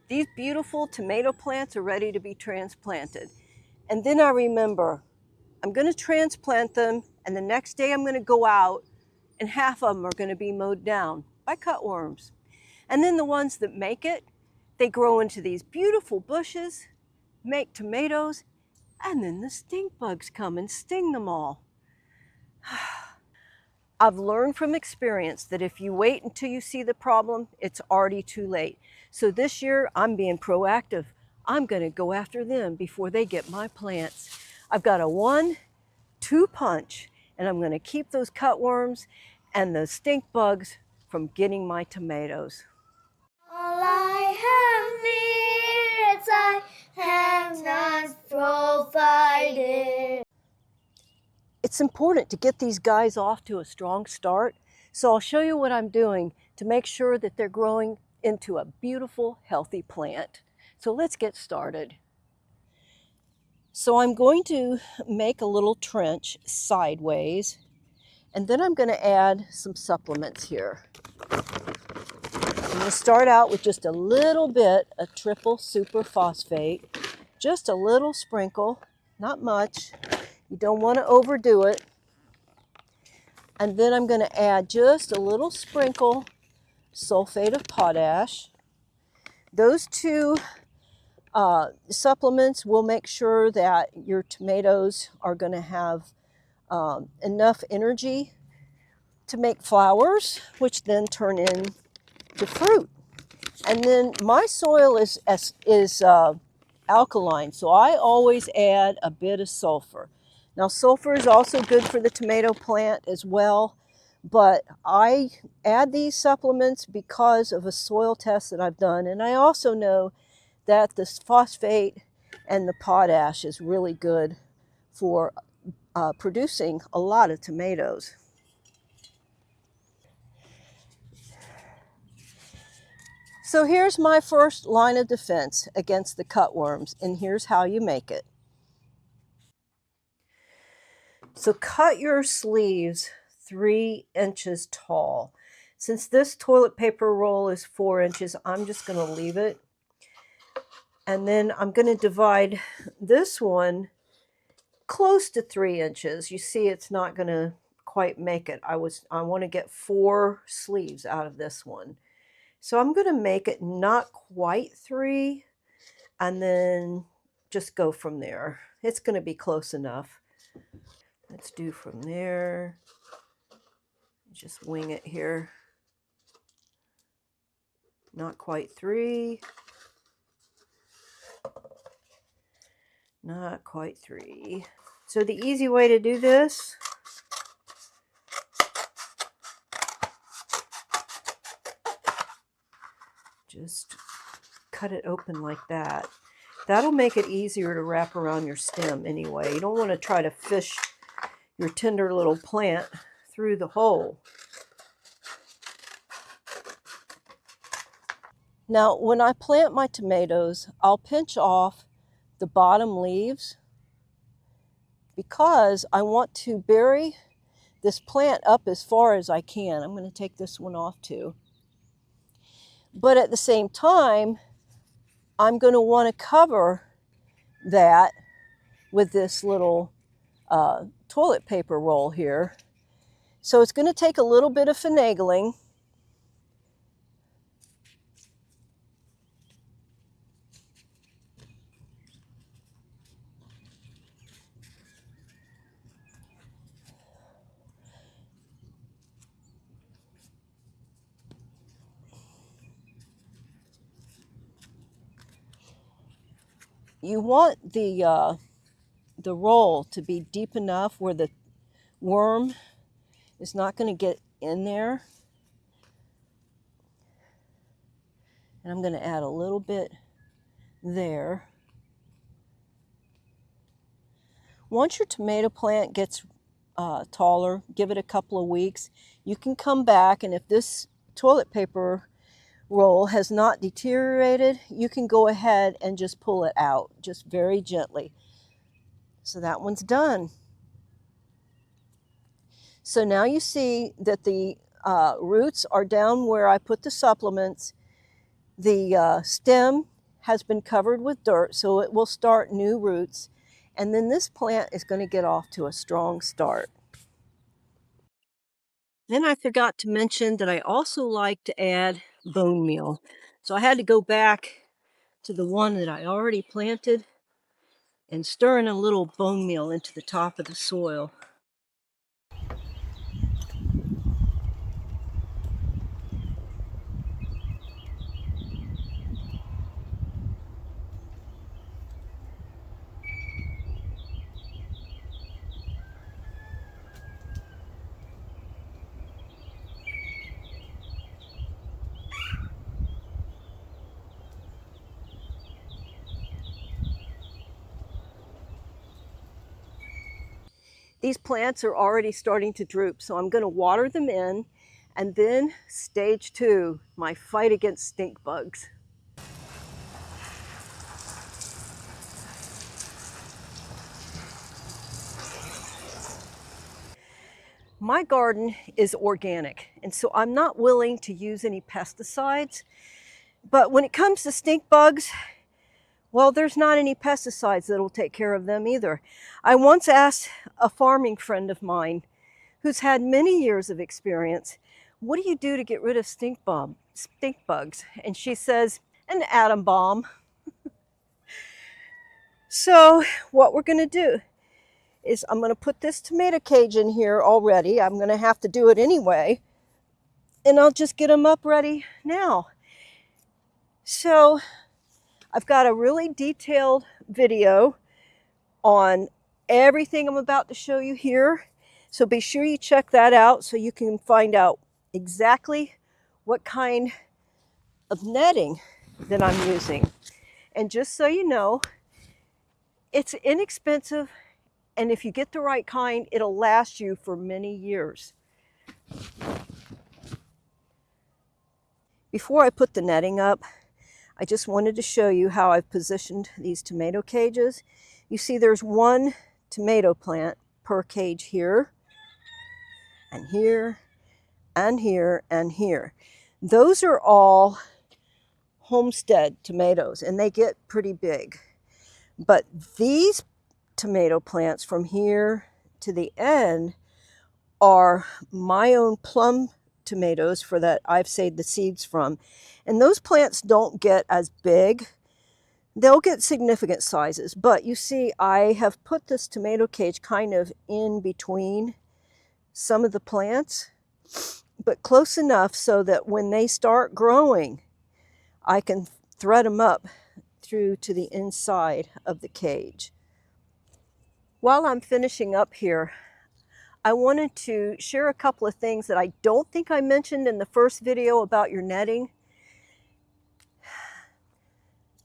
These beautiful tomato plants are ready to be transplanted. And then I remember, I'm going to transplant them, and the next day I'm going to go out, and half of them are going to be mowed down by cutworms. And then the ones that make it, they grow into these beautiful bushes, make tomatoes, and then the stink bugs come and sting them all. I've learned from experience that if you wait until you see the problem, it's already too late. So this year, I'm being proactive. I'm going to go after them before they get my plants. I've got a 1-2 punch, and I'm going to keep those cutworms and the stink bugs from getting my tomatoes. All I have needs, I have not provided. It's important to get these guys off to a strong start. So I'll show you what I'm doing to make sure that they're growing into a beautiful, healthy plant. So let's get started. So I'm going to make a little trench sideways, and then I'm going to add some supplements here. I'm going to start out with just a little bit of triple superphosphate, just a little sprinkle, not much. You don't want to overdo it. And then I'm going to add just a little sprinkle sulfate of potash. Those two supplements will make sure that your tomatoes are going to have enough energy to make flowers, which then turn into fruit. And then my soil is alkaline, so I always add a bit of sulfur. Now, sulfur is also good for the tomato plant as well, but I add these supplements because of a soil test that I've done, and I also know that the phosphate and the potash is really good for producing a lot of tomatoes. So here's my first line of defense against the cutworms, and here's how you make it. So cut your sleeves 3 inches tall. Since this toilet paper roll is 4 inches, I'm just going to leave it. And then I'm going to divide this one close to 3 inches. You see, it's not going to quite make it. I want to get 4 sleeves out of this one. So I'm going to make it not quite 3, and then just go from there. It's going to be close enough. Let's do from there. Just wing it here. Not quite 3. Not quite 3. So the easy way to do this, just cut it open like that. That'll make it easier to wrap around your stem anyway. You don't want to try to fish your tender little plant through the hole. Now, when I plant my tomatoes, I'll pinch off the bottom leaves because I want to bury this plant up as far as I can. I'm going to take this one off too. But at the same time, I'm going to want to cover that with this little toilet paper roll here. So it's going to take a little bit of finagling. You want the roll to be deep enough where the worm is not going to get in there. And I'm going to add a little bit there. Once your tomato plant gets taller, give it a couple of weeks. You can come back, and if this toilet paper roll has not deteriorated, you can go ahead and just pull it out, just very gently. So that one's done. So now you see that the roots are down where I put the supplements. The stem has been covered with dirt, so it will start new roots. And then this plant is going to get off to a strong start. Then I forgot to mention that I also like to add bone meal. So I had to go back to the one that I already planted and stir in a little bone meal into the top of the soil. These plants are already starting to droop, so I'm going to water them in. And then stage 2, my fight against stink bugs. My garden is organic, and so I'm not willing to use any pesticides. But when it comes to stink bugs, well, there's not any pesticides that'll take care of them either. I once asked a farming friend of mine who's had many years of experience, what do you do to get rid of stink bugs? And she says, an atom bomb. So what we're gonna do is I'm gonna put this tomato cage in here already. I'm gonna have to do it anyway. And I'll just get them up ready now. So I've got a really detailed video on everything I'm about to show you here. So be sure you check that out so you can find out exactly what kind of netting that I'm using. And just so you know, it's inexpensive, and if you get the right kind, it'll last you for many years. Before I put the netting up, I just wanted to show you how I've positioned these tomato cages. You see there's one tomato plant per cage here, and here, and here, and here. Those are all homestead tomatoes, and they get pretty big. But these tomato plants from here to the end are my own plum tomatoes for that I've saved the seeds from. And those plants don't get as big. They'll get significant sizes, but you see I have put this tomato cage kind of in between some of the plants, but close enough so that when they start growing, I can thread them up through to the inside of the cage. While I'm finishing up here, I wanted to share a couple of things that I don't think I mentioned in the first video about your netting.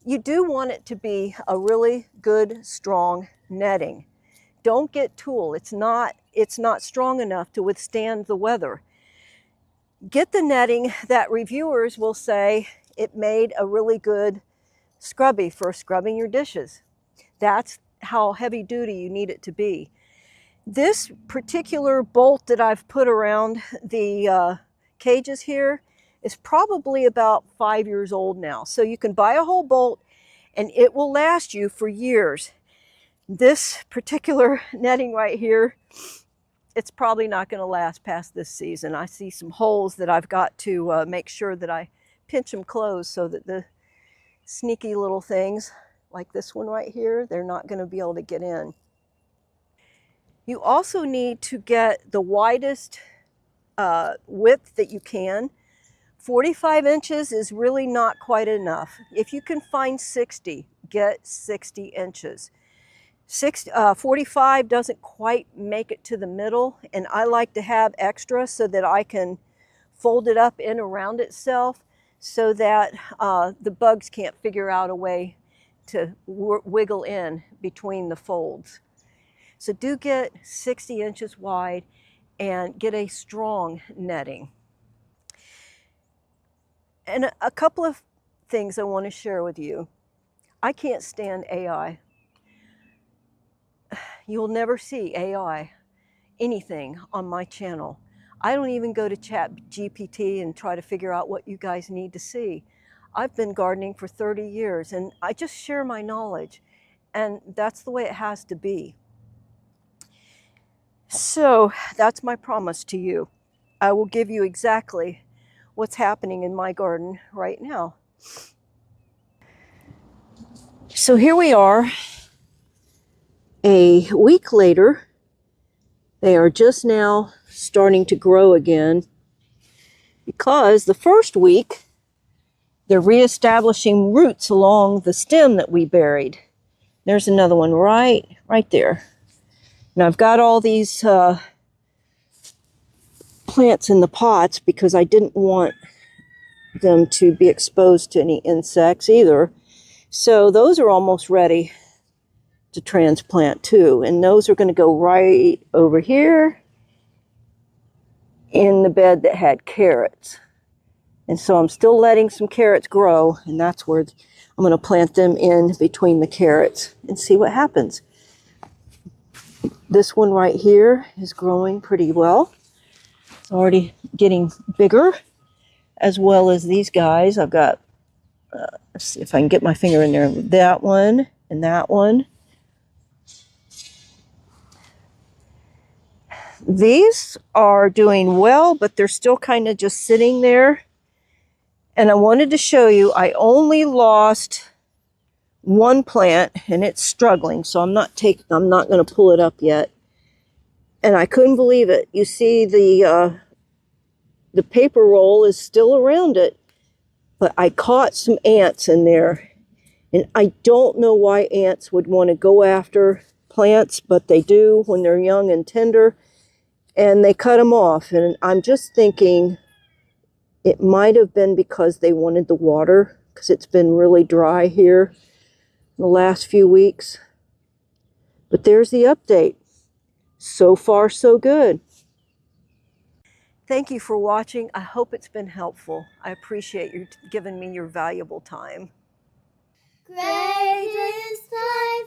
You do want it to be a really good, strong netting. Don't get tulle. It's not strong enough to withstand the weather. Get the netting that reviewers will say it made a really good scrubby for scrubbing your dishes. That's how heavy duty you need it to be. This particular bolt that I've put around the cages here is probably about 5 years old now. So you can buy a whole bolt and it will last you for years. This particular netting right here, it's probably not going to last past this season. I see some holes that I've got to make sure that I pinch them closed so that the sneaky little things like this one right here, they're not going to be able to get in. You also need to get the widest width that you can. 45 inches is really not quite enough. If you can find 60, get 60 inches. 45 doesn't quite make it to the middle, and I like to have extra so that I can fold it up in around itself so that the bugs can't figure out a way to wiggle in between the folds. So do get 60 inches wide and get a strong netting. And a couple of things I want to share with you. I can't stand AI. You'll never see AI, anything on my channel. I don't even go to Chat GPT and try to figure out what you guys need to see. I've been gardening for 30 years and I just share my knowledge, and that's the way it has to be. So that's my promise to you. I will give you exactly what's happening in my garden right now. So here we are, a week later. They are just now starting to grow again because the first week they're reestablishing roots along the stem that we buried. There's another one right there. Now I've got all these plants in the pots because I didn't want them to be exposed to any insects either. So those are almost ready to transplant too. And those are going to go right over here in the bed that had carrots. And so I'm still letting some carrots grow, and that's where I'm going to plant them in between the carrots and see what happens. This one right here is growing pretty well. It's already getting bigger, as well as these guys. I've got, let's see if I can get my finger in there, that one and that one. These are doing well, but they're still kind of just sitting there. And I wanted to show you, I only lost one plant and it's struggling, so I'm not going to pull it up yet. And I couldn't believe it. You see the paper roll is still around it, but I caught some ants in there. And I don't know why ants would want to go after plants, but they do when they're young and tender, and they cut them off. And I'm just thinking it might have been because they wanted the water, because it's been really dry here the last few weeks. But there's the update. So far, so good. Thank you for watching. I hope it's been helpful. I appreciate you giving me your valuable time. Great is thy